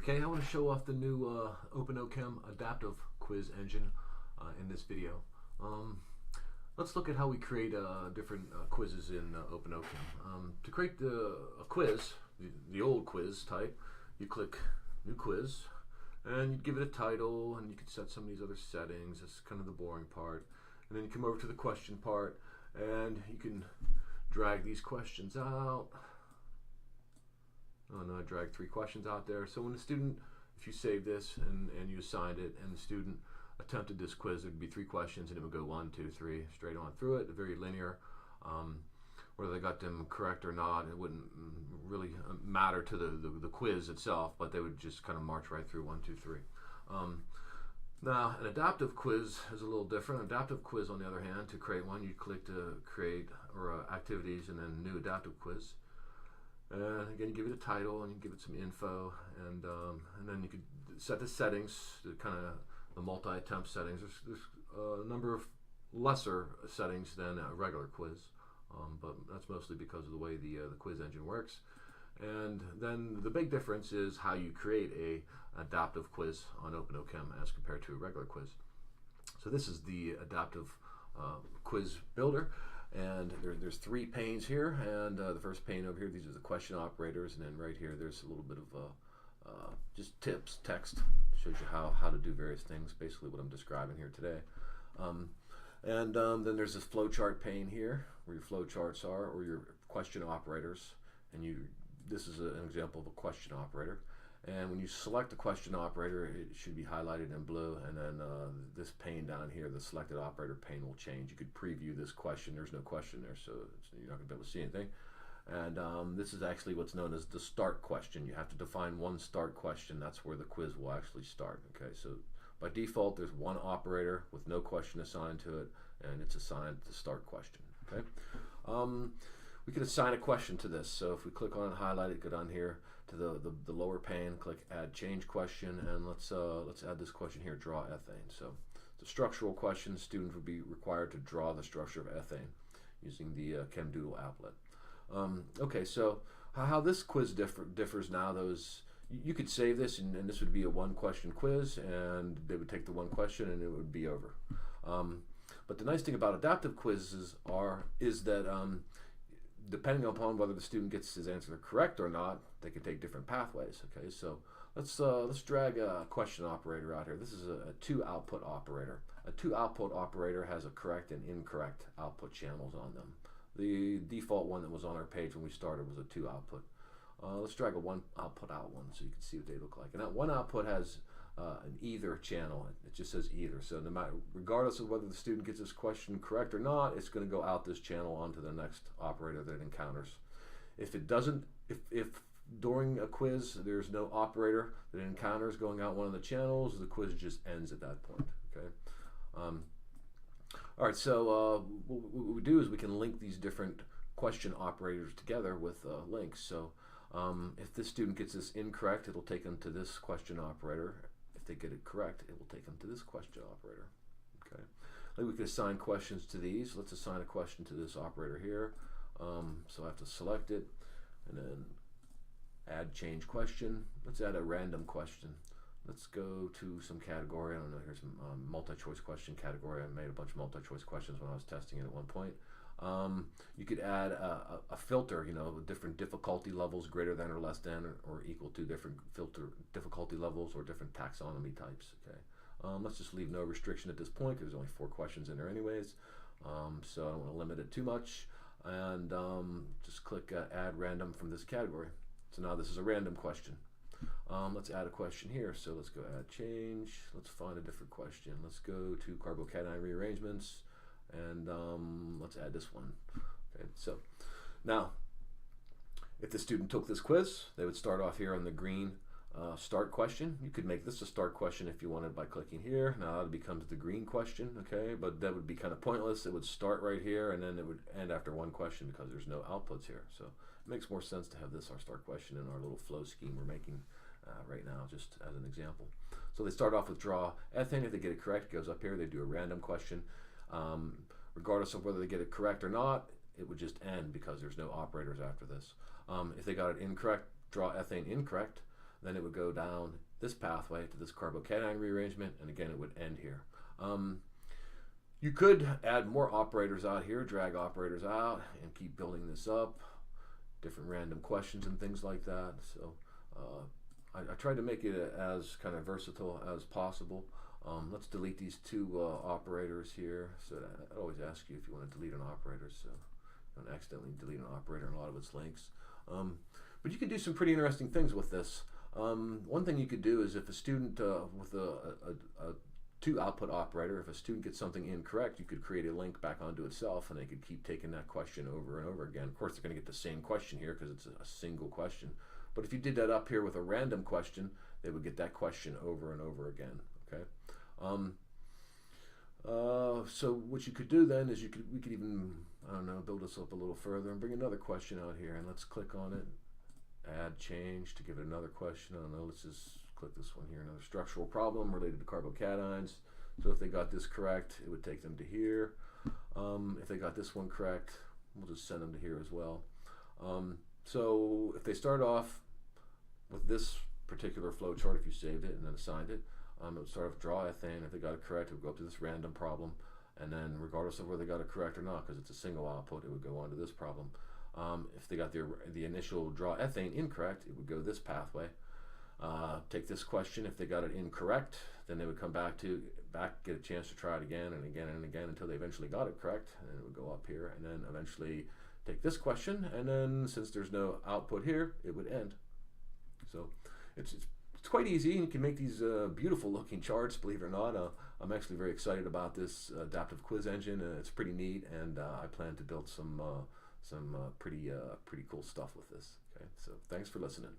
Okay, I want to show off the new OpenOChem adaptive quiz engine in this video. Let's look at how we create different quizzes in OpenOChem. To create a quiz, the old quiz type, you click New Quiz, and you give it a title, and you can set some of these other settings. That's kind of the boring part. And then you come over to the question part, and you can drag these questions out. Oh no, I dragged 3 questions out there. So when the student, if you save this and you assigned it, and the student attempted this quiz, there'd be 3 questions, and it would go 1, 2, 3, straight on through it, very linear. Whether they got them correct or not, it wouldn't really matter to the quiz itself, but they would just kind of march right through 1, 2, 3. Now, an adaptive quiz is a little different. An adaptive quiz, on the other hand, to create one, you click to create or activities, and then new adaptive quiz. And again, you give it a title, and you give it some info, and then you could set the settings, the kind of the multi-attempt settings. There's a number of lesser settings than a regular quiz, but that's mostly because of the way the quiz engine works. And then the big difference is how you create a adaptive quiz on OpenOChem as compared to a regular quiz. So this is the adaptive quiz builder. And there's 3 panes here, and the first pane over here, these are the question operators, and then right here there's a little bit of just tips, text, shows you how to do various things, basically what I'm describing here today. Then there's this flowchart pane here, where your flowcharts are, or your question operators, and this is an example of a question operator. And when you select a question operator, it should be highlighted in blue, and then this pane down here, the selected operator pane, will change. You could preview this question. There's no question there, so you're not going to be able to see anything. And this is actually what's known as the start question. You have to define one start question. That's where the quiz will actually start. Okay, so by default, there's one operator with no question assigned to it, and it's assigned the start question. Okay. We could assign a question to this. So if we click on it, highlight it, go down here to the lower pane, click Add Change Question, and let's add this question here, Draw Ethane. So it's a structural question. The student would be required to draw the structure of ethane using the ChemDoodle applet. Okay, so how this quiz differs now, you could save this, and this would be a 1-question quiz, and they would take the 1 question, and it would be over. But the nice thing about adaptive quizzes is that depending upon whether the student gets his answer correct or not, they can take different pathways. Okay, so let's drag a question operator out here. This is a 2-output operator. A 2-output operator has a correct and incorrect output channels on them. The default one that was on our page when we started was a 2-output. Let's drag a 1-output out one so you can see what they look like. And that 1 output has an either channel. It just says either. So no matter, regardless of whether the student gets this question correct or not, it's going to go out this channel onto the next operator that it encounters. If it doesn't, if during a quiz there's no operator that it encounters going out one of the channels, the quiz just ends at that point. Okay. All right. So what we do is we can link these different question operators together with links. So if this student gets this incorrect, it'll take them to this question operator. If they get it correct, it will take them to this question operator. Okay. Then we can assign questions to these. Let's assign a question to this operator here. So I have to select it, and then add change question. Let's add a random question. Let's go to some category. I don't know, here's some multi-choice question category. I made a bunch of multi-choice questions when I was testing it at one point. You could add a filter, different difficulty levels, greater than or less than or equal to different filter difficulty levels or different taxonomy types. Okay, let's just leave no restriction at this point because there's only 4 questions in there anyways, so I don't want to limit it too much, and just click add random from this category. So now this is a random question. Let's add a question here. So let's go add change. Let's find a different question. Let's go to carbocation rearrangements. And let's add this one. Okay, so now if the student took this quiz, they would start off here on the green start question. You could make this a start question if you wanted by clicking here. Now it becomes the green question, okay, but that would be kind of pointless. It would start right here, and then it would end after 1 question because there's no outputs here. So it makes more sense to have this our start question in our little flow scheme we're making right now, just as an example. So they start off with draw ethane. If they get it correct, it goes up here. They do a random question. Regardless of whether they get it correct or not, it would just end because there's no operators after this. If they got it incorrect, draw ethane incorrect, then it would go down this pathway to this carbocation rearrangement, and again it would end here. You could add more operators out here, drag operators out, and keep building this up, different random questions and things like that. So I tried to make it as kind of versatile as possible. Let's delete these two operators here. So I always ask you if you want to delete an operator, so you don't accidentally delete an operator in a lot of its links. But you can do some pretty interesting things with this. One thing you could do is if a student with a two output operator, if a student gets something incorrect, you could create a link back onto itself, and they could keep taking that question over and over again. Of course, they're going to get the same question here because it's a single question. But if you did that up here with a random question, they would get that question over and over again. Okay. So what you could do then is we could even, I don't know, build this up a little further and bring another question out here, and let's click on it, add change to give it another question. I don't know, let's just click this one here, another structural problem related to carbocations. So if they got this correct, it would take them to here. If they got this one correct, we'll just send them to here as well. So if they start off with this particular flow chart, if you saved it and then assigned it, it would start off draw ethane. If they got it correct, it would go up to this random problem, and then regardless of whether they got it correct or not, because it's a single output, it would go on to this problem. If they got the initial draw ethane incorrect, it would go this pathway. Take this question. If they got it incorrect, then they would come back, get a chance to try it again and again and again until they eventually got it correct, and it would go up here, and then eventually take this question, and then since there's no output here, it would end. So it's quite easy, and you can make these beautiful looking charts, believe it or not. I'm actually very excited about this adaptive quiz engine. It's pretty neat, and I plan to build some pretty cool stuff with this. Okay, so thanks for listening.